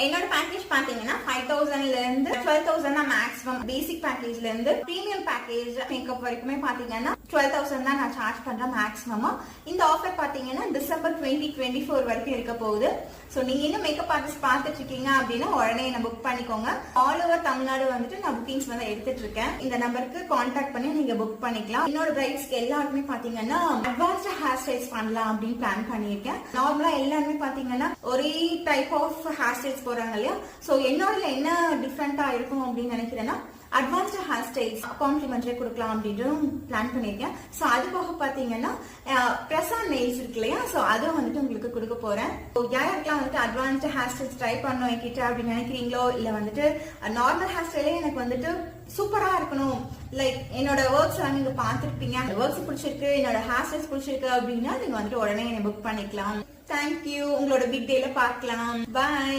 என்னோட பேக்கேஜ் பாத்தீங்கன்னா 5000ல இருந்து 12000 தான் மேக்ஸிமம். பேசிக் பேக்கேஜ்ல இருந்து பிரீமியம் பேக்கேஜ் மேக்கப் வரைக்குமே பாத்தீங்கன்னா 12000 தான் நான் சார்ஜ் பண்றேன் மேக்ஸிமமா. இந்த ஆஃபர் பாத்தீங்கன்னா டிசம்பர் 2024 வரைக்கும் இருக்க போகுது. சோ நீங்க இன்னும் மேக்கப் ஆர்டிஸ்ட் பார்த்துட்டு இருக்கீங்க அப்படின்னா உடனே என்ன புக் பண்ணிக்கோங்க. ஆல் ஓவர் தமிழ்நாடு வந்துட்டு நான் புக்கிங்ஸ் வந்து எடுத்துட்டு இருக்கேன். இந்த நம்பருக்கு கான்டாக்ட் பண்ணி நீங்க புக் பண்ணிக்கலாம். என்னோட பிரைட்ஸ்க்கு எல்லாருமே பாத்தீங்கன்னா அட்வான்ஸ்ட் ஹேர் ஸ்டைல்ஸ் பண்ணலாம் அப்படின்னு பிளான் பண்ணியிருக்கேன். நார்மலா எல்லாருமே பாத்தீங்கன்னா ஒரே டைப் ஆஃப் ஹேர் ஸ்டைல்ஸ் போறாங்க இல்லையா? சோ என்னோட என்ன டிஃப்ரெண்டா இருக்கும் அப்படின்னு நினைக்கிறேன்னா அட்வான்ஸ்ட் ஹேர் ஸ்டைல்ஸ் காம்ப்ளிமெண்டரி கொடுக்கலாம் அப்படின்ட்டு பிளான் பண்ணிருக்கேன். சோ அது போக பாத்தீங்கன்னா பிரசான் நெயில்ஸ் இருக்கு இல்லையா? சோ அதுவும் வந்துட்டு உங்களுக்கு கொடுக்க போறேன். யாருக்கெல்லாம் வந்துட்டு அட்வான்ஸ்ட் ஹேர் ஸ்டைல்ஸ் ட்ரை பண்ணணும் என்கிட்ட அப்படின்னு நினைக்கிறீங்களோ, இல்ல வந்துட்டு நார்மல் ஹேர் ஸ்டைலே எனக்கு வந்துட்டு சூப்பரா இருக்கணும், லைக் என்னோட ஒர்க்ஸ் எல்லாம் நீங்க பாத்துருப்பீங்க, ஒர்க்ஸ் பிடிச்சிருக்கு, என்னோட ஹேர் ஸ்டைல்ஸ் பிடிச்சிருக்கு அப்படின்னா நீங்க வந்துட்டு உடனே என்ன புக் பண்ணிக்கலாம். தேங்க்யூ. உங்களோட பிக் டேல பார்க்கலாம். பாய்.